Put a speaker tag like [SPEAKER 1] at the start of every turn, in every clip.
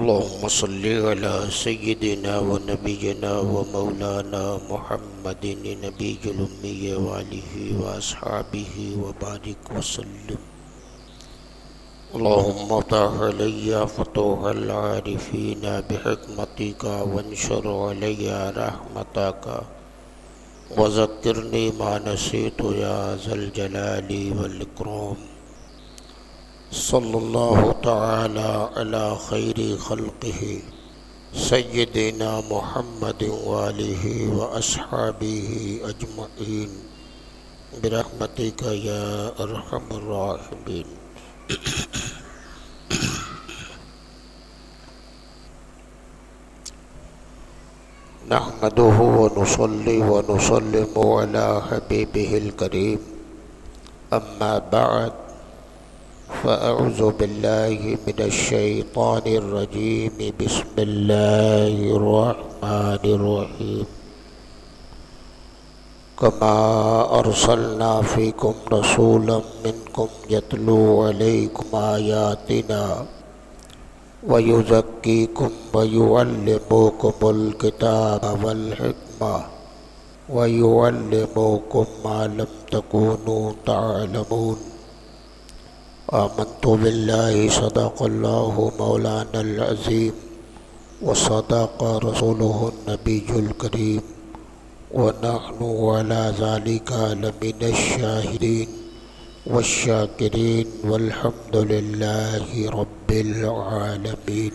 [SPEAKER 1] اللهم صل على سيدنا ونبينا ومولانا محمد النبي الأمي وآله وأصحابه وبارك وسلم. اللهم افتح علي فتوح العارفين بحكمتك وانشر علي رحمتك وذكرني ما نسيت يا ذا الجلال والإكرام. صلی اللہ تعالی علی خیر خلقہ سیدنا محمد وآلہ واصحابہ اجمعین برحمتک یا ارحم الراحمین. نحمدہ ونصلی ونسلم علی حبیبہ الکریم. اما بعد فأعوذ بالله من الشيطان الرجيم. بسم الله الرحمن الرحيم. كما أرسلنا فيكم رسولا منكم يتلو عليكم آياتنا ويزكيكم ويعلمكم الكتاب والحكمة ويعلمكم ما لم تكونوا تعلمون. آمنت بالله صدق الله مولانا العظيم وصدق رسوله النبي الكريم ونحن على ذلك لمن الشاهدين والشاكرين والحمد لله رب العالمين.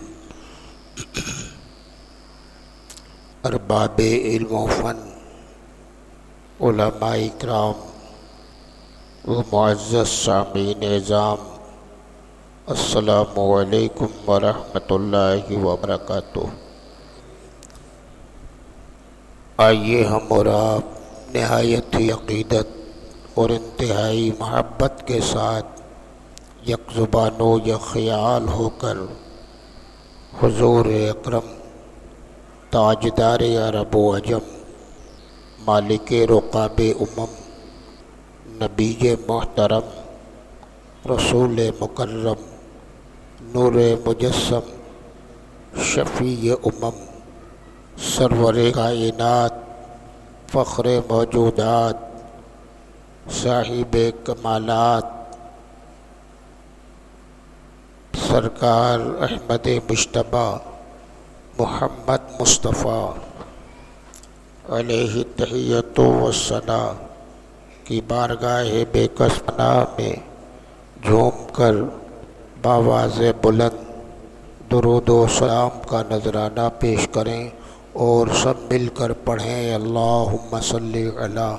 [SPEAKER 1] ارباب علم و فن، علماء اکرام و معزز سامعین اعظام، السلام علیکم ورحمۃ اللہ وبرکاتہ. آئیے ہم اور آپ نہایت ہی عقیدت اور انتہائی محبت کے ساتھ یک زبان و یک خیال ہو کر حضور اکرم تاجدار عرب و عجم، مالک رقاب امم، نبی محترم، رسول مکرم، نور مجسم، شفیع امم، سرور کائنات، فخر موجودات، صاحب کمالات، سرکار احمد مجتبی محمد مصطفیٰ علیہ تحیۃ و ثنا کی بارگاہ بے کس پناہ میں جھوم کر بآواز بلند درود و سلام کا نذرانہ پیش کریں اور سب مل کر پڑھیں. اللہم صلی علی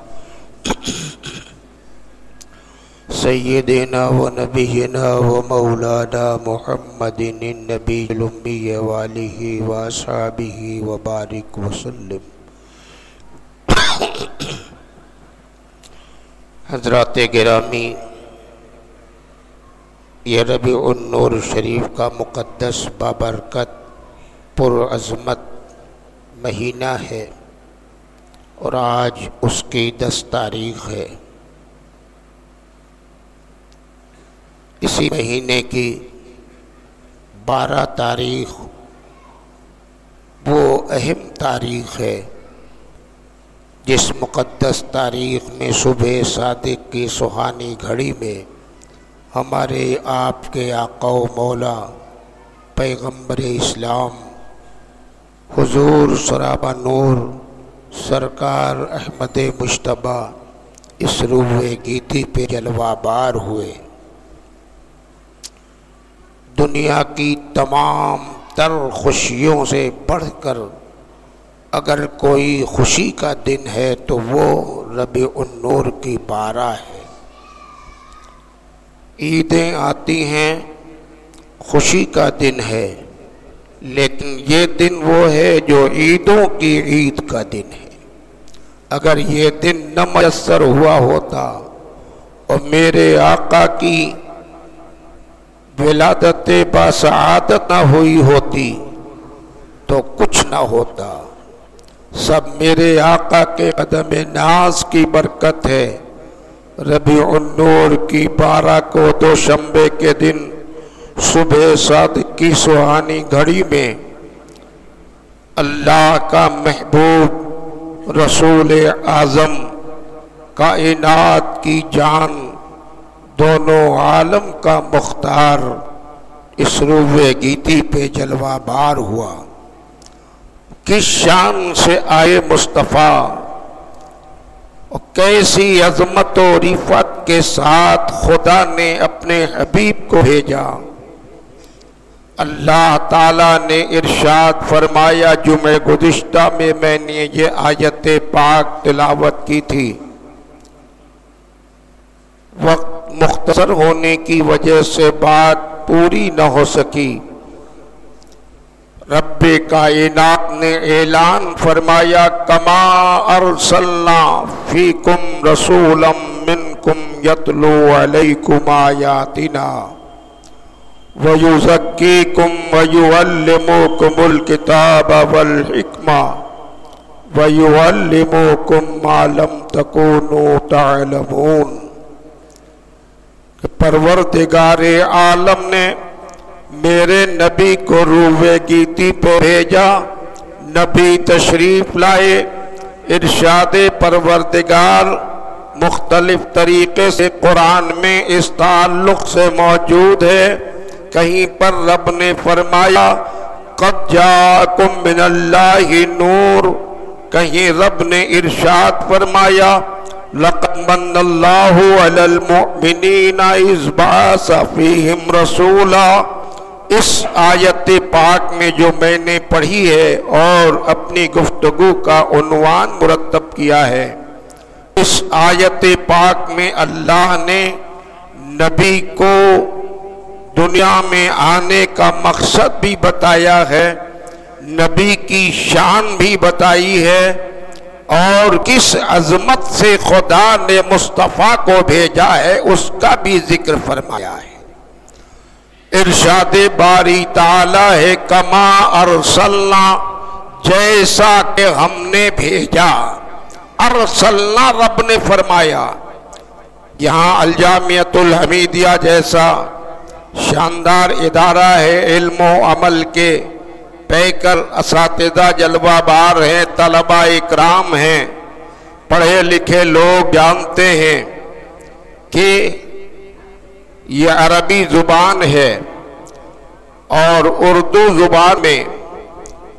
[SPEAKER 1] سیدنا و نبینا و مولانا محمد النبی الامی وآلہ واصحابہ وبارک وسلم. حضرات گرامی، یہ ربیع النور شریف کا مقدس بابرکت پرعظمت مہینہ ہے اور آج اس کی 10 تاریخ ہے. اسی مہینے کی 12 تاریخ وہ اہم تاریخ ہے جس مقدس تاریخ میں صبح صادق کی سہانی گھڑی میں ہمارے آپ کے آقا و مولا پیغمبر اسلام حضور سرابہ نور سرکار احمد مجتبی اس روح گیتی پہ جلوہ بار ہوئے. دنیا کی تمام تر خوشیوں سے بڑھ کر اگر کوئی خوشی کا دن ہے تو وہ ربیع النور کی 12 ہے. عیدیں آتی ہیں، خوشی کا دن ہے، لیکن یہ دن وہ ہے جو عیدوں کی عید کا دن ہے. اگر یہ دن نہ میسر ہوا ہوتا اور میرے آقا کی ولادت باسعادت نہ ہوئی ہوتی تو کچھ نہ ہوتا. سب میرے آقا کے قدم ناز کی برکت ہے. ربیع النور کی 12 کو دوشنبے کے دن صبح صادق کی سہانی گھڑی میں اللہ کا محبوب رسول اعظم کائنات کی جان دونوں عالم کا مختار اس روئے گیتی پہ جلوہ بار ہوا۔ کس شان سے آئے مصطفیٰ اور کیسی عظمت و رفعت کے ساتھ خدا نے اپنے حبیب کو بھیجا۔ اللہ تعالیٰ نے ارشاد فرمایا، جمعہ گزشتہ میں نے یہ آیت پاک تلاوت کی تھی، وقت مختصر ہونے کی وجہ سے بات پوری نہ ہو سکی۔ رب کائنات نے اعلان فرمایا، کما ارسلنا فیکم رسولا منکم یتلو علیکم آیاتنا وَيُزَكِّيكُمْ وَيُعَلِّمُكُمُ الْكِتَابَ وَالْحِكْمَةَ وَيُعَلِّمُكُمْ مَا لَمْ تَكُونُوا تَعْلَمُونَ کہ پروردگار عالم نے میرے نبی کو روئے گیتی پہ بھیجا۔ نبی تشریف لائے، ارشاد پروردگار مختلف طریقے سے قرآن میں اس تعلق سے موجود ہے۔ کہیں پر رب نے فرمایا قد جاءکم من اللہ نور، کہیں رب نے ارشاد فرمایا لقد من اللہ علی المؤمنین اذ بعث فیہم رسولا۔ اس آیت پاک میں جو میں نے پڑھی ہے اور اپنی گفتگو کا عنوان مرتب کیا ہے، اس آیت پاک میں اللہ نے نبی کو دنیا میں آنے کا مقصد بھی بتایا ہے، نبی کی شان بھی بتائی ہے، اور کس عظمت سے خدا نے مصطفیٰ کو بھیجا ہے اس کا بھی ذکر فرمایا ہے۔ ارشاد باری تعالی ہے، کما ارسلنا، جیسا کہ ہم نے بھیجا۔ ارسلنا رب نے فرمایا۔ یہاں الجامعۃ الحمیدیہ جیسا شاندار ادارہ ہے، علم و عمل کے پیکر اساتذہ جلوہ بار ہیں، طلباء اکرام ہیں، پڑھے لکھے لوگ جانتے ہیں کہ یہ عربی زبان ہے، اور اردو زبان میں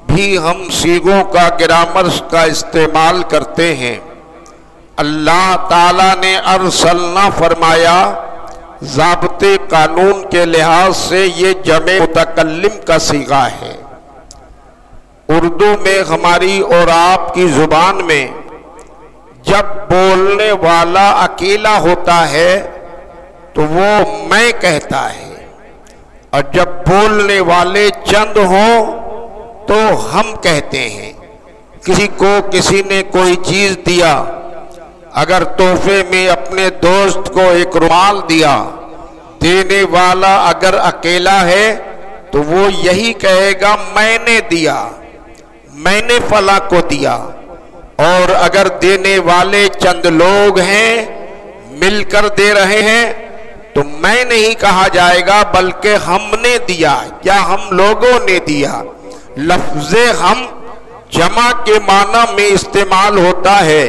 [SPEAKER 1] بھی ہم صیغوں کا گرامرز کا استعمال کرتے ہیں۔ اللہ تعالیٰ نے ارسلنا فرمایا، ضابطے قانون کے لحاظ سے یہ جمع متکلم کا صیغہ ہے۔ اردو میں ہماری اور آپ کی زبان میں جب بولنے والا اکیلا ہوتا ہے تو وہ میں کہتا ہے، اور جب بولنے والے چند ہوں تو ہم کہتے ہیں۔ کسی کو کسی نے کوئی چیز دیا، اگر تحفے میں اپنے دوست کو ایک رومال دیا، دینے والا اگر اکیلا ہے تو وہ یہی کہے گا میں نے دیا، میں نے فلاں کو دیا، اور اگر دینے والے چند لوگ ہیں مل کر دے رہے ہیں تو میں نہیں کہا جائے گا بلکہ ہم نے دیا یا ہم لوگوں نے دیا۔ لفظ ہم جمع کے معنی میں استعمال ہوتا ہے،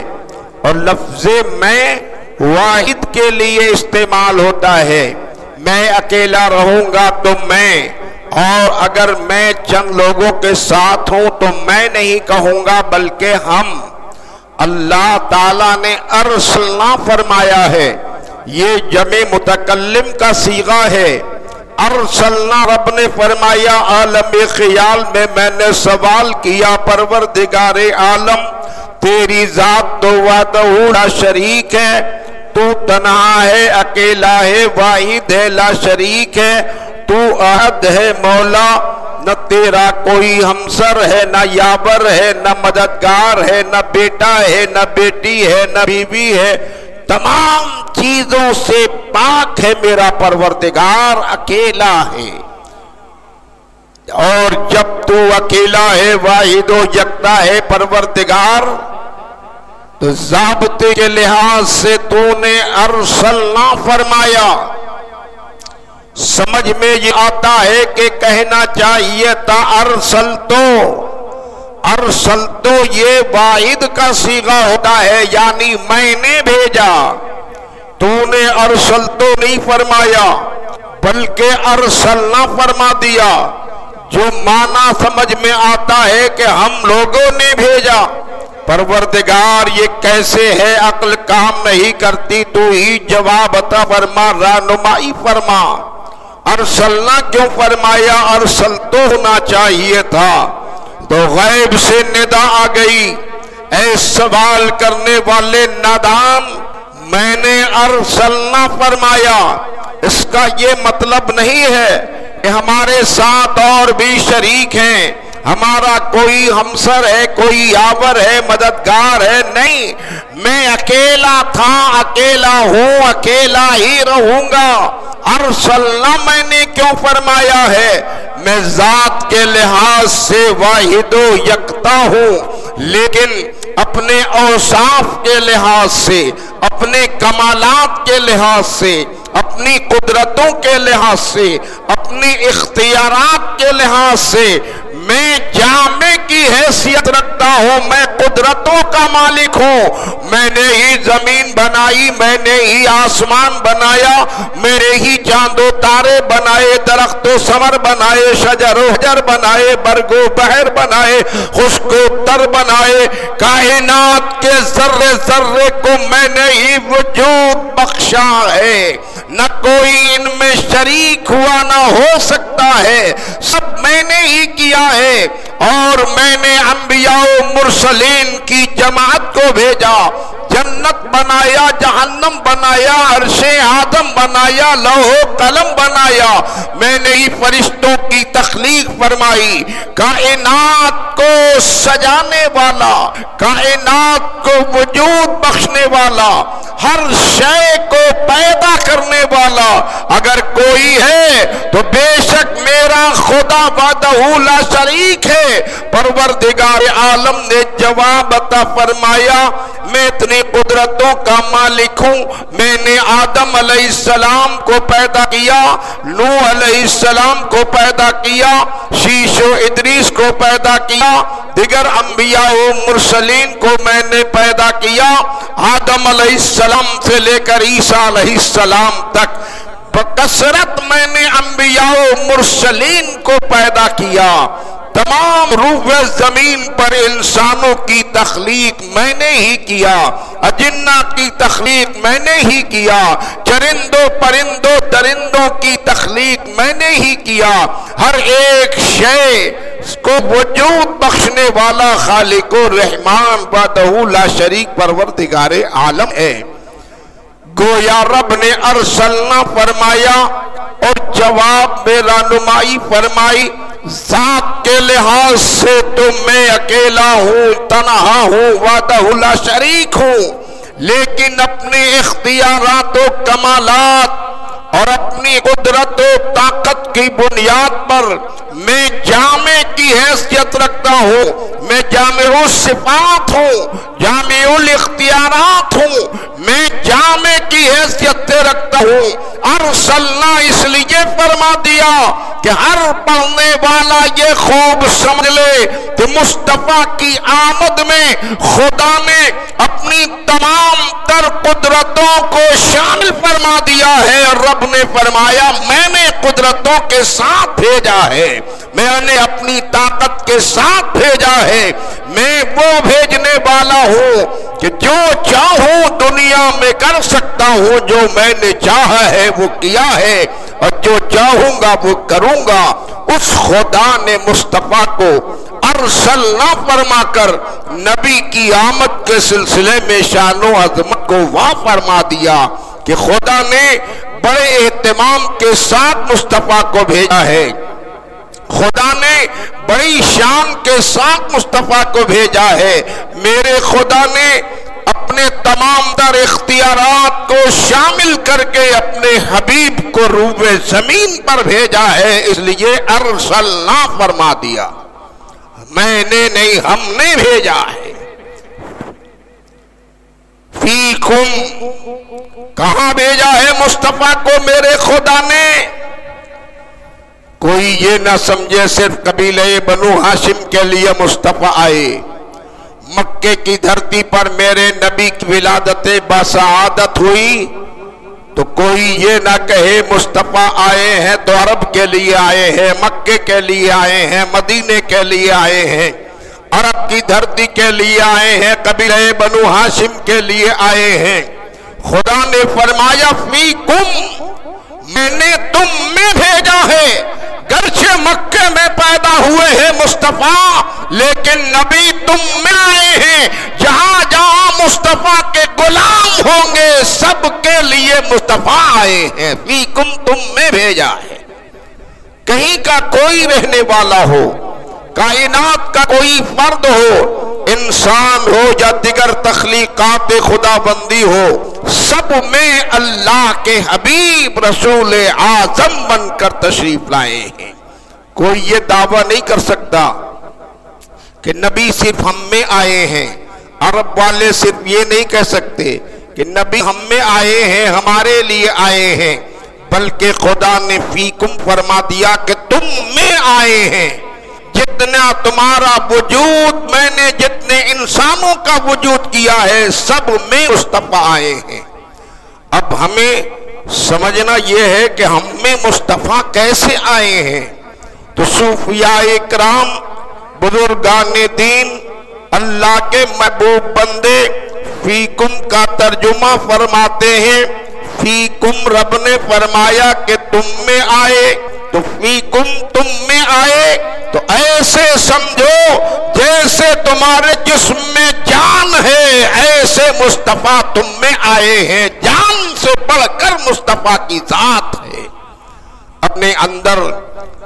[SPEAKER 1] اور لفظ میں واحد کے لیے استعمال ہوتا ہے۔ میں اکیلا رہوں گا تو میں، اور اگر میں چند لوگوں کے ساتھ ہوں تو میں نہیں کہوں گا بلکہ ہم۔ اللہ تعالیٰ نے ارسلنا فرمایا ہے، یہ جمع متکلم کا صیغہ ہے۔ ارسلنا رب نے فرمایا، عالم خیال میں نے سوال کیا، پروردگار عالم تیری ذات تو وحدہ لا شریک ہے، تو تنہا ہے، اکیلا ہے، واحد ہے، لا شریک ہے، تو احد ہے مولا، نہ تیرا کوئی ہمسر ہے، نہ یابر ہے، نہ مددگار ہے، نہ بیٹا ہے، نہ بیٹی ہے، نہ بیوی ہے، تمام چیزوں سے پاک ہے میرا پروردگار، اکیلا ہے۔ اور جب تو اکیلا ہے، واحد و یکتا ہے پروردگار، تو ضابطے کے لحاظ سے تو نے ارسلنا فرمایا۔ سمجھ میں یہ آتا ہے کہ کہنا چاہیے تھا ارسلتو یہ واحد کا صیغہ ہوتا ہے، یعنی میں نے بھیجا۔ تو نے ارسلتو نہیں فرمایا بلکہ ارسلنا فرما دیا، جو معنی سمجھ میں آتا ہے کہ ہم لوگوں نے بھیجا۔ پروردگار یہ کیسے ہے، عقل کام نہیں کرتی، تو ہی جواب عطا فرما، رہنمائی فرما۔ ارسلنا کیوں فرمایا؟ ارسلتو ہونا چاہیے تھا۔ تو غیب سے ندا آ گئی، اے سوال کرنے والے نادان، میں نے ارسلنا فرمایا۔ اس کا یہ مطلب نہیں ہے کہ ہمارے ساتھ اور بھی شریک ہیں، ہمارا کوئی ہمسر ہے، کوئی یاور ہے، مددگار ہے، نہیں، میں اکیلا تھا، اکیلا ہوں، اکیلا ہی رہوں گا۔ ارسلنا میں نے کیوں فرمایا ہے؟ میں ذات کے لحاظ سے واحد و یکتا ہوں، لیکن اپنے اوصاف کے لحاظ سے، اپنے کمالات کے لحاظ سے، اپنی قدرتوں کے لحاظ سے، اپنی اختیارات کے لحاظ سے میں جامع کی حیثیت رکھتا ہوں، میں قدرتوں کا مالک ہوں۔ میں نے ہی زمین بنائی، میں نے ہی آسمان بنایا، میرے ہی چاند و تارے بنائے، درخت و ثمر بنائے، شجر و حجر بنائے، برگ و بحر بنائے، خشک و تر بنائے، کائنات کے ذرے ذرے کو میں نے ہی وجود بخشا ہے، نہ کوئی ان میں شریک ہوا نہ ہو سکتا ہے، سب میں نے ہی کیا ہے۔ اور میں نے انبیاء و مرسلین کی جماعت کو بھیجا، جنت بنایا، جہنم بنایا، عرش آدم بنایا، لوح و قلم بنایا، میں نے ہی فرشتوں کی تخلیق فرمائی، کائنات کو سجانے والا، کائنات کو وجود بخشنے والا، ہر شے کو پیدا کرنے والا اگر کوئی ہے تو بے شک میرا خدا وحدہ لا شریک ہے۔ پروردگار عالم نے جواب عطا فرمایا، میں اتنی قدرتوں کا مالک ہوں، میں نے آدم علیہ السلام کو پیدا کیا، نوح علیہ السلام کو پیدا کیا، شیش و ادریس کو پیدا کیا، دیگر انبیاء و مرسلین کو میں نے پیدا کیا، آدم علیہ السلام سے لے کر عیسیٰ علیہ السلام تک بکثرت میں نے انبیاء و مرسلین کو پیدا کیا۔ تمام روح زمین پر انسانوں کی تخلیق میں نے ہی کیا، اجنہ کی تخلیق میں نے ہی کیا، چرندوں پرندوں درندوں کی تخلیق میں نے ہی کیا، ہر ایک شے کو وجود بخشنے والا خالق و رحمان وحدہ لا شریک پروردگار عالم ہے۔ گویا رب نے ارسلنا فرمایا اور جواب میں رہنمائی فرمائی، ذات کے لحاظ سے تو میں اکیلا ہوں، تنہا ہوں، وحدہ لا شریک ہوں، لیکن اپنے اختیارات و کمالات اور اپنی قدرت و طاقت کی بنیاد پر میں جامع کی حیثیت رکھتا ہوں، میں جامع الصفات ہوں، جامع الاختیارات ہوں، میں جامع کی حیثیت رکھتا ہوں۔ ارسلنا اس لیے فرما دیا کہ ہر پڑھنے والا یہ خوب سمجھ لے کہ مصطفیٰ کی آمد میں خدا نے اپنی تمام تر قدرتوں کو شامل فرما دیا ہے، اور رب نے فرمایا میں نے قدرتوں کے ساتھ بھیجا ہے، میں نے اپنی طاقت کے ساتھ بھیجا ہے، میں وہ بھیجنے والا ہوں کہ جو چاہوں دنیا میں کر سکتا ہوں، جو میں نے چاہا ہے وہ کیا ہے، اور جو چاہوں گا وہ کروں گا۔ اس خدا نے مصطفیٰ کو ارسلنا فرما کر نبی کی آمد کے سلسلے میں شان و عظمت کو واضح فرما دیا کہ خدا نے بڑے اہتمام کے ساتھ مصطفیٰ کو بھیجا ہے، خدا نے بڑی شان کے ساتھ مصطفیٰ کو بھیجا ہے، میرے خدا نے اپنے تمام تر اختیارات کو شامل کر کے اپنے حبیب کو روح زمین پر بھیجا ہے، اس لیے ارسلنا فرما دیا، میں نے نہیں ہم نے بھیجا ہے۔ فیکم کہاں بھیجا ہے مصطفیٰ کو میرے خدا نے؟ کوئی یہ نہ سمجھے صرف قبیلہ بنو ہاشم کے لیے مصطفیٰ آئے۔ مکے کی دھرتی پر میرے نبی کی ولادت باسعادت ہوئی تو کوئی یہ نہ کہے مصطفیٰ آئے ہیں تو عرب کے لیے آئے ہیں، مکے کے لیے آئے ہیں، مدینے کے لیے آئے ہیں، عرب کی دھرتی کے لیے آئے ہیں، قبیلہ بنو ہاشم کے لیے آئے ہیں۔ خدا نے فرمایا فیکم، میں نے تم میں بھیجا ہے، گرچہ مکے میں پیدا ہوئے ہیں مصطفیٰ لیکن نبی تم میں آئے ہیں۔ جہاں جہاں مصطفیٰ کے غلام ہوں گے سب کے لیے مصطفیٰ آئے ہیں، فیکم تم میں بھیجا ہے۔ کہیں کا کوئی رہنے والا ہو، کائنات کا کوئی فرد ہو، انسان ہو یا دیگر تخلیقات خدا بندی ہو، سب میں اللہ کے حبیب رسول اعظم بن کر تشریف لائے ہیں۔ کوئی یہ دعویٰ نہیں کر سکتا کہ نبی صرف ہم میں آئے ہیں، عرب والے صرف یہ نہیں کہہ سکتے کہ نبی ہم میں آئے ہیں، ہمارے لیے آئے ہیں، بلکہ خدا نے فیکم فرما دیا کہ تم میں آئے ہیں۔ جتنا تمہارا وجود میں نے جتنے انسانوں کا وجود کیا ہے سب میں مصطفیٰ آئے ہیں۔ اب ہمیں سمجھنا یہ ہے کہ ہم میں مصطفیٰ کیسے آئے ہیں، تو صوفیاء کرام، بزرگان دین، اللہ کے محبوب بندے فیکم کا ترجمہ فرماتے ہیں۔ فیکم رب نے فرمایا کہ تم میں آئے تو فیکم تم میں آئے تو ایسے سمجھو جیسے تمہارے جسم میں جان ہے ایسے مصطفیٰ تم میں آئے ہیں۔ جان سے بڑھ کر مصطفیٰ کی ذات ہے۔ اپنے اندر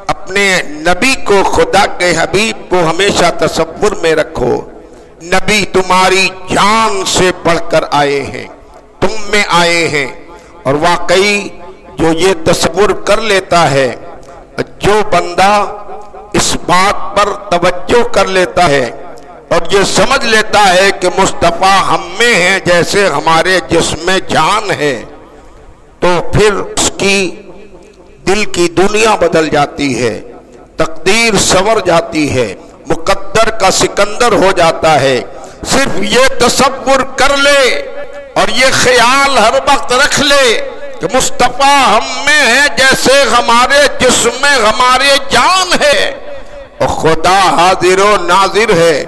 [SPEAKER 1] اپنے نبی کو، خدا کے حبیب کو ہمیشہ تصور میں رکھو، نبی تمہاری جان سے بڑھ کر آئے ہیں، تم میں آئے ہیں۔ اور واقعی جو یہ تصور کر لیتا ہے، جو بندہ اس بات پر توجہ کر لیتا ہے اور یہ سمجھ لیتا ہے کہ مصطفیٰ ہم میں ہیں جیسے ہمارے جسم میں جان ہے، تو پھر اس کی دل کی دنیا بدل جاتی ہے، تقدیر سنور جاتی ہے، مقدر کا سکندر ہو جاتا ہے۔ صرف یہ تصور کر لے اور یہ خیال ہر وقت رکھ لے کہ مصطفیٰ ہم میں ہے جیسے ہمارے جسم میں ہمارے جان ہے، اور خدا حاضر و ناظر ہے،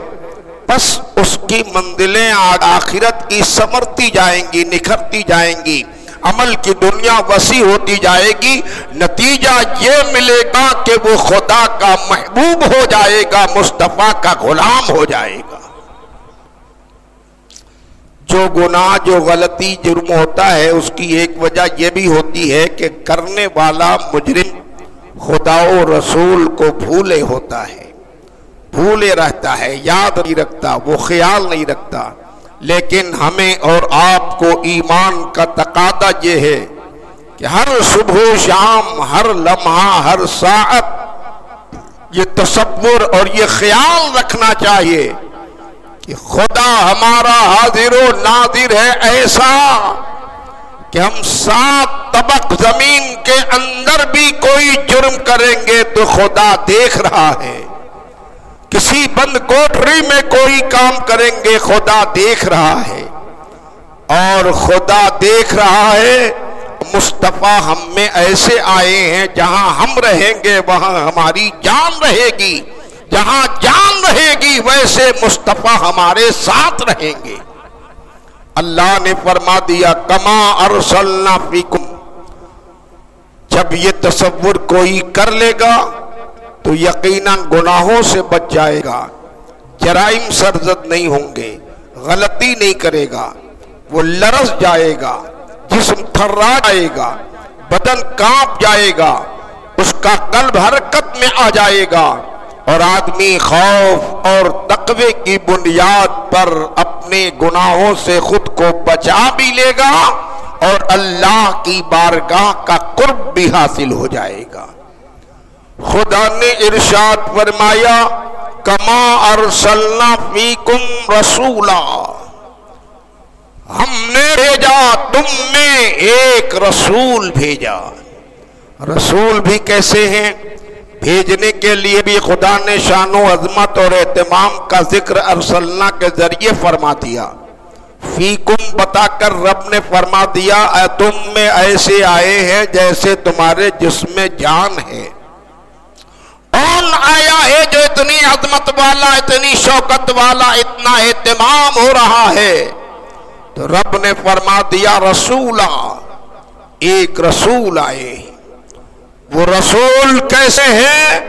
[SPEAKER 1] بس اس کی منزلیں آخرت کی سنورتی جائیں گی، نکھرتی جائیں گی، عمل کی دنیا وسیع ہوتی جائے گی۔ نتیجہ یہ ملے گا کہ وہ خدا کا محبوب ہو جائے گا، مصطفیٰ کا غلام ہو جائے گا۔ جو گناہ، جو غلطی، جرم ہوتا ہے اس کی ایک وجہ یہ بھی ہوتی ہے کہ کرنے والا مجرم خدا و رسول کو بھولے ہوتا ہے، بھولے رہتا ہے، یاد نہیں رکھتا، وہ خیال نہیں رکھتا۔ لیکن ہمیں اور آپ کو ایمان کا تقاضا یہ ہے کہ ہر صبح و شام، ہر لمحہ، ہر ساعت یہ تصور اور یہ خیال رکھنا چاہیے کہ خدا ہمارا حاضر و ناظر ہے، ایسا کہ ہم 7 طبق زمین کے اندر بھی کوئی جرم کریں گے تو خدا دیکھ رہا ہے، کسی بند کوٹری میں کوئی کام کریں گے خدا دیکھ رہا ہے، اور خدا دیکھ رہا ہے۔ مصطفیٰ ہم میں ایسے آئے ہیں جہاں ہم رہیں گے وہاں ہماری جان رہے گی، جہاں جان رہے گی ویسے مصطفیٰ ہمارے ساتھ رہیں گے۔ اللہ نے فرما دیا کما ارسلنا فیکم۔ جب یہ تصور کوئی کر لے گا تو یقیناً گناہوں سے بچ جائے گا، جرائم سرزد نہیں ہوں گے، غلطی نہیں کرے گا، وہ لرز جائے گا، جسم تھرا جائے گا، بدن کانپ جائے گا، اس کا قلب حرکت میں آ جائے گا، اور آدمی خوف اور تقوی کی بنیاد پر اپنے گناہوں سے خود کو بچا بھی لے گا اور اللہ کی بارگاہ کا قرب بھی حاصل ہو جائے گا۔ خدا نے ارشاد فرمایا کما ارسلنا فیکم رسولا، ہم نے بھیجا تم میں ایک رسول بھیجا۔ رسول بھی کیسے ہیں؟ بھیجنے کے لیے بھی خدا نے شان و عظمت اور اہتمام کا ذکر ارسلنا کے ذریعے فرما دیا۔ فیکم بتا کر رب نے فرما دیا تم میں ایسے آئے ہیں جیسے تمہارے جسم میں جان ہے۔ کون آیا ہے جو اتنی عظمت والا، اتنی شوکت والا، اتنا اہتمام ہو رہا ہے؟ تو رب نے فرما دیا رسولہ، ایک رسول آئے۔ وہ رسول کیسے ہیں؟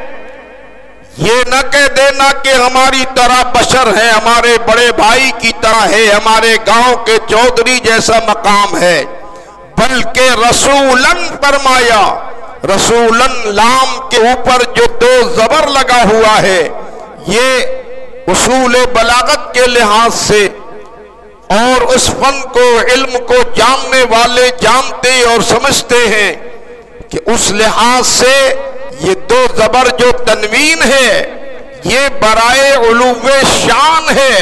[SPEAKER 1] یہ نہ کہہ دینا کہ ہماری طرح بشر ہے، ہمارے بڑے بھائی کی طرح ہے، ہمارے گاؤں کے چودھری جیسا مقام ہے، بلکہ رسولن فرمایا۔ رسولن لام کے اوپر جو دو زبر لگا ہوا ہے، یہ اصول بلاغت کے لحاظ سے اور اس فن کو، علم کو جاننے والے جانتے اور سمجھتے ہیں کہ اس لحاظ سے یہ دو زبر جو تنوین ہے یہ برائے علو شان ہے،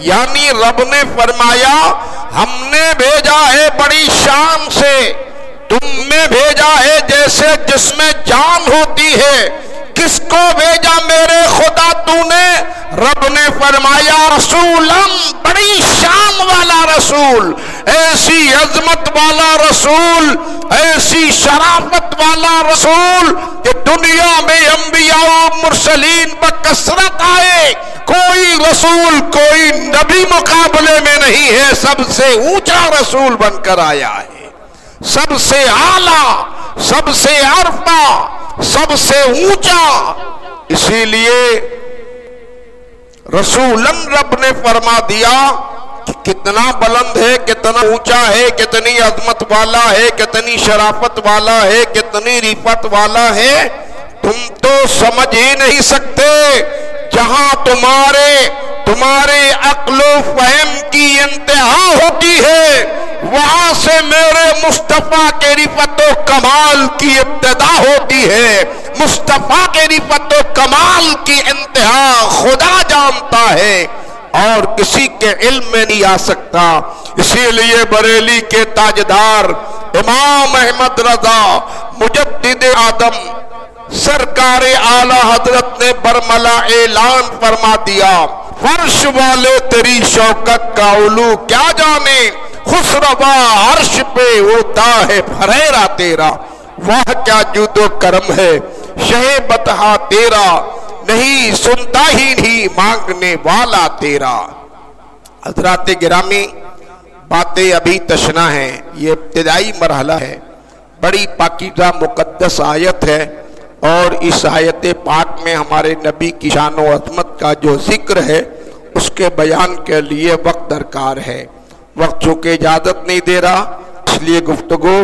[SPEAKER 1] یعنی رب نے فرمایا ہم نے بھیجا ہے بڑی شان سے، تم نے بھیجا ہے جیسے جس میں جان ہوتی ہے۔ کس کو بھیجا میرے خدا تو نے؟ رب نے فرمایا رسولم، بڑی شان والا رسول، ایسی عظمت والا رسول، ایسی شرافت والا رسول کہ دنیا میں انبیاء و مرسلین بکثرت آئے، کوئی رسول کوئی نبی مقابلے میں نہیں ہے، سب سے اونچا رسول بن کر آیا ہے، سب سے اعلیٰ، سب سے عرفہ، سب سے اونچا۔ اسی لیے رسولن رب نے فرما دیا کہ کتنا بلند ہے، کتنا اونچا ہے، کتنی عظمت والا ہے، کتنی شرافت والا ہے، کتنی رفعت والا ہے، تم تو سمجھ ہی نہیں سکتے۔ جہاں تمہارے عقل و فہم کی انتہا ہوتی ہے، وہاں سے میرے مصطفیٰ کے رفعت و کمال کی ابتدا ہوتی ہے۔ مصطفیٰ کے رفعت و کمال کی انتہا خدا جانتا ہے اور کسی کے علم میں نہیں آ سکتا۔ اسی لیے بریلی کے تاجدار امام احمد رضا مجدد آدم سرکار اعلی حضرت نے برملا اعلان فرما دیا، فرش والے تیری شوکت کا علو کیا جانے، خسروا عرش پہ ہوتا ہے پھریرا تیرا، واہ کیا جود و کرم ہے شہ بطحا تیرا، نہیں سنتا ہی نہیں مانگنے والا تیرا۔ حضرات گرامی، باتیں ابھی تشنا ہیں، یہ ابتدائی مرحلہ ہے، بڑی پاکیزہ مقدس آیت ہے، اور اس آیت پاک میں ہمارے نبی کی شان و عظمت کا جو ذکر ہے اس کے بیان کے لیے وقت درکار ہے۔ وقت چونکہ اجازت نہیں دے رہا، اس لیے گفتگو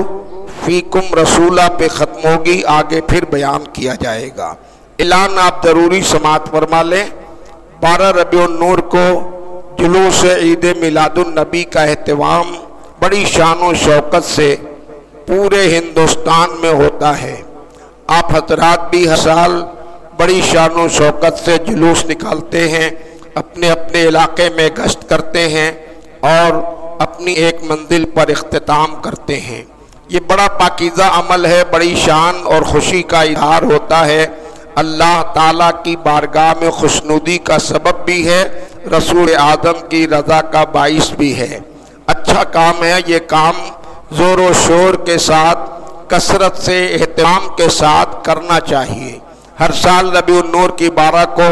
[SPEAKER 1] فیکم رسولہ پہ ختم ہوگی، آگے پھر بیان کیا جائے گا۔ اعلان آپ ضروری سماعت فرما لیں۔ 12 ربیع النور کو جلوس عید میلاد النبی کا اہتمام بڑی شان و شوکت سے پورے ہندوستان میں ہوتا ہے۔ آپ حضرات بھی ہر سال بڑی شان و شوکت سے جلوس نکالتے ہیں، اپنے اپنے علاقے میں گشت کرتے ہیں اور اپنی ایک منزل پر اختتام کرتے ہیں۔ یہ بڑا پاکیزہ عمل ہے، بڑی شان اور خوشی کا اظہار ہوتا ہے، اللہ تعالیٰ کی بارگاہ میں خوشنودی کا سبب بھی ہے، رسول آدم کی رضا کا باعث بھی ہے۔ اچھا کام ہے، یہ کام زور و شور کے ساتھ، کثرت سے، اہتمام کے ساتھ کرنا چاہیے۔ ہر سال ربیع النور کی 12 کو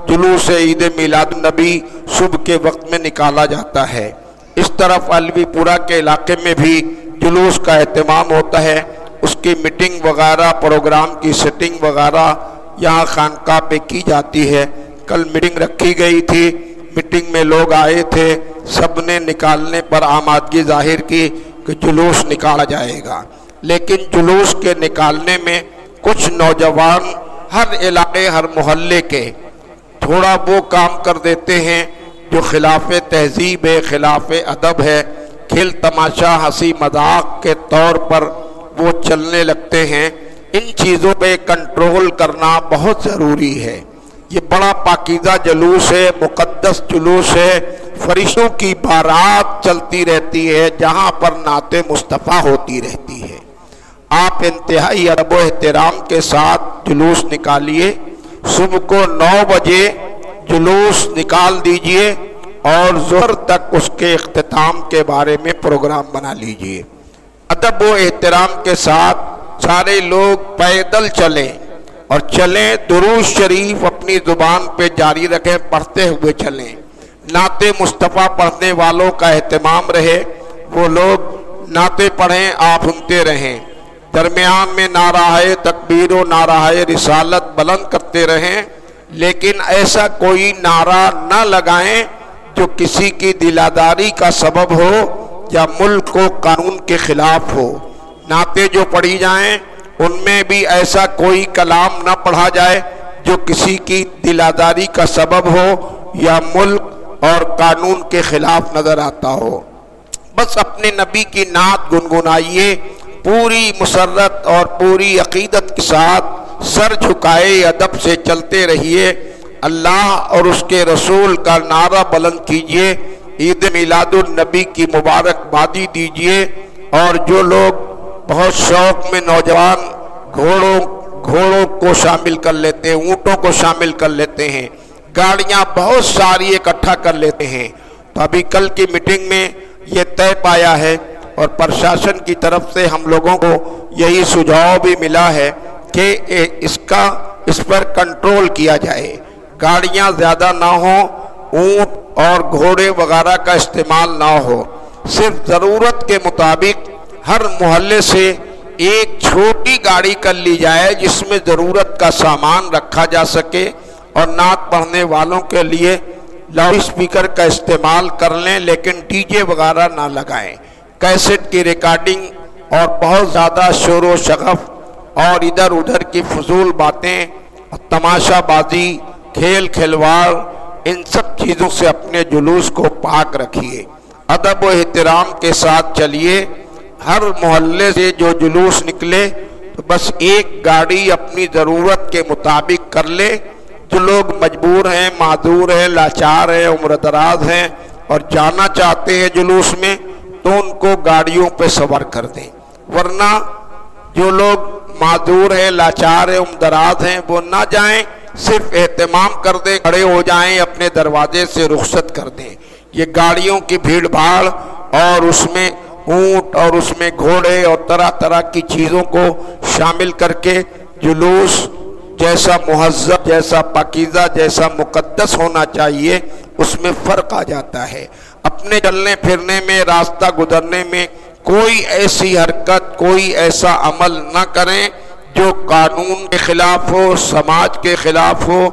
[SPEAKER 1] جلوس عید میلاد النبی صبح کے وقت میں نکالا جاتا ہے۔ اس طرف علوی پورہ کے علاقے میں بھی جلوس کا اہتمام ہوتا ہے، اس کی میٹنگ وغیرہ، پروگرام کی سیٹنگ وغیرہ یہاں خانقاہ پہ کی جاتی ہے۔ کل میٹنگ رکھی گئی تھی، میٹنگ میں لوگ آئے تھے، سب نے نکالنے پر آمادگی ظاہر کی کہ جلوس نکالا جائے گا، لیکن جلوس کے نکالنے میں کچھ نوجوان ہر علاقے، ہر محلے کے تھوڑا وہ کام کر دیتے ہیں جو خلاف تہذیب ہے، خلاف ادب ہے، کھیل تماشا، ہنسی مذاق کے طور پر وہ چلنے لگتے ہیں۔ ان چیزوں پہ کنٹرول کرنا بہت ضروری ہے۔ یہ بڑا پاکیزہ جلوس ہے، مقدس جلوس ہے، فرشتوں کی بارات چلتی رہتی ہے، جہاں پر نعت مصطفیٰ ہوتی رہتی ہے۔ آپ انتہائی ادب و احترام کے ساتھ جلوس نکالیے۔ صبح کو 9 بجے جلوس نکال دیجئے اور ظہر تک اس کے اختتام کے بارے میں پروگرام بنا لیجئے۔ ادب و احترام کے ساتھ سارے لوگ پیدل چلیں اور چلیں، درود شریف اپنی زبان پہ جاری رکھیں، پڑھتے ہوئے چلیں۔ نعت مصطفیٰ پڑھنے والوں کا اہتمام رہے، وہ لوگ نعتیں پڑھیں، آپ سنتے رہیں۔ درمیان میں نعرہ تکبیر و نعرہ رسالت بلند کرتے رہیں، لیکن ایسا کوئی نعرہ نہ لگائیں جو کسی کی دلاداری کا سبب ہو یا ملک و قانون کے خلاف ہو۔ نعتیں جو پڑھی جائیں ان میں بھی ایسا کوئی کلام نہ پڑھا جائے جو کسی کی دلاداری کا سبب ہو یا ملک اور قانون کے خلاف نظر آتا ہو۔ بس اپنے نبی کی نعت گنگنائیے، پوری مسرت اور پوری عقیدت کے ساتھ سر جھکائے ادب سے چلتے رہیے۔ اللہ اور اس کے رسول کا نعرہ بلند کیجئے، عید میلاد النبی کی مبارکبادی دیجئے۔ اور جو لوگ بہت شوق میں نوجوان گھوڑوں کو شامل کر لیتے ہیں، اونٹوں کو شامل کر لیتے ہیں، گاڑیاں بہت ساری اکٹھا کر لیتے ہیں، تو ابھی کل کی میٹنگ میں یہ طے پایا ہے اور پرشاسن کی طرف سے ہم لوگوں کو یہی سجھاؤ بھی ملا ہے کہ اس پر کنٹرول کیا جائے، گاڑیاں زیادہ نہ ہوں، اونٹ اور گھوڑے وغیرہ کا استعمال نہ ہو، صرف ضرورت کے مطابق ہر محلے سے ایک چھوٹی گاڑی کر لی جائے جس میں ضرورت کا سامان رکھا جا سکے، اور نعت پڑھنے والوں کے لیے لاؤڈ اسپیکر کا استعمال کر لیں، لیکن ڈی جے وغیرہ نہ لگائیں۔ کیسٹ کی ریکارڈنگ اور بہت زیادہ شور و شغف اور ادھر ادھر کی فضول باتیں، تماشا بازی، کھیل کھلواڑ، ان سب چیزوں سے اپنے جلوس کو پاک رکھیے۔ ادب و احترام کے ساتھ چلیے۔ ہر محلے سے جو جلوس نکلے تو بس ایک گاڑی اپنی ضرورت کے مطابق کر لے۔ جو لوگ مجبور ہیں، معذور ہیں، لاچار ہیں، عمر دراز ہیں اور جانا چاہتے ہیں جلوس میں، تو ان کو گاڑیوں پہ سوار کر دیں، ورنہ جو لوگ معذور ہیں، لاچار ہیں، عمر دراز ہیں، وہ نہ جائیں، صرف اہتمام کر دیں، کھڑے ہو جائیں، اپنے دروازے سے رخصت کر دیں۔ یہ گاڑیوں کی بھیڑ بھاڑ اور اس میں اونٹ اور اس میں گھوڑے اور طرح طرح کی چیزوں کو شامل کر کے جلوس جیسا مہذب، جیسا پاکیزہ، جیسا مقدس ہونا چاہیے، اس میں فرق آ جاتا ہے۔ اپنے چلنے پھرنے میں، راستہ گزرنے میں کوئی ایسی حرکت، کوئی ایسا عمل نہ کریں جو قانون کے خلاف ہو، سماج کے خلاف ہو،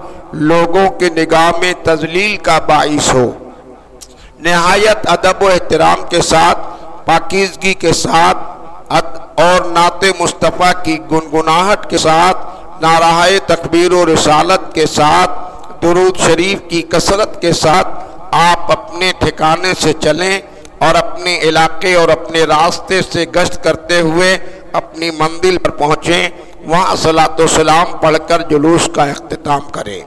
[SPEAKER 1] لوگوں کے نگاہ میں تذلیل کا باعث ہو۔ نہایت ادب و احترام کے ساتھ، پاکیزگی کے ساتھ اور نعت مصطفیٰ کی گنگناہٹ کے ساتھ، نعرہ تکبیر و رسالت کے ساتھ، درود شریف کی کثرت کے ساتھ آپ اپنے ٹھکانے سے چلیں اور اپنے علاقے اور اپنے راستے سے گشت کرتے ہوئے اپنی منزل پر پہنچیں، وہاں صلاۃ و سلام پڑھ کر جلوس کا اختتام کریں۔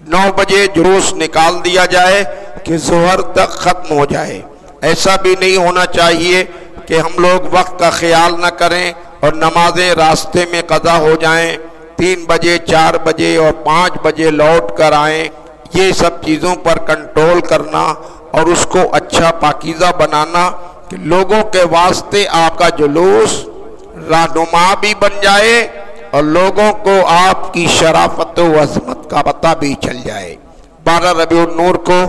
[SPEAKER 1] 9 بجے جلوس نکال دیا جائے کہ ظہر تک ختم ہو جائے۔ ایسا بھی نہیں ہونا چاہیے کہ ہم لوگ وقت کا خیال نہ کریں اور نمازیں راستے میں قضا ہو جائیں، 3 بجے 4 بجے اور 5 بجے لوٹ کر آئیں۔ یہ سب چیزوں پر کنٹرول کرنا اور اس کو اچھا پاکیزہ بنانا کہ لوگوں کے واسطے آپ کا جلوس رہنما بھی بن جائے اور لوگوں کو آپ کی شرافت و عظمت کا پتہ بھی چل جائے۔ 12 ربیع النور کو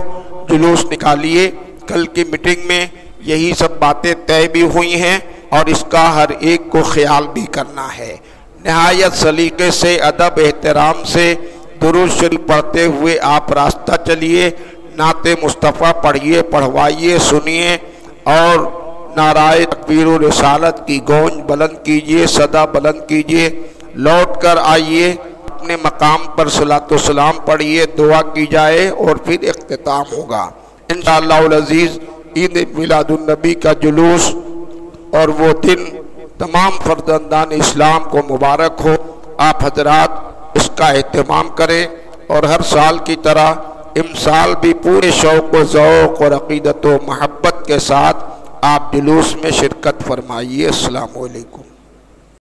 [SPEAKER 1] جلوس نکالیے۔ کل کی میٹنگ میں یہی سب باتیں طے بھی ہوئی ہیں اور اس کا ہر ایک کو خیال بھی کرنا ہے۔ نہایت سلیقے سے، ادب احترام سے درود شریف پڑھتے ہوئے آپ راستہ چلیے، نعت مصطفیٰ پڑھیے، پڑھوائیے، سنیے اور نعرہ تکبیر و رسالت کی گونج بلند کیجیے، صدا بلند کیجیے۔ لوٹ کر آئیے، اپنے مقام پر صلاۃ و سلام پڑھیے، دعا کی جائے اور پھر اختتام ہوگا انشاءاللہ العزیز۔ عید میلاد النبی کا جلوس اور وہ دن تمام فرزندان اسلام کو مبارک ہو۔ آپ حضرات اس کا اہتمام کریں اور ہر سال کی طرح امسال بھی پورے شوق و ذوق اور عقیدت و محبت کے ساتھ آپ جلوس میں شرکت فرمائیے۔ السلام علیکم۔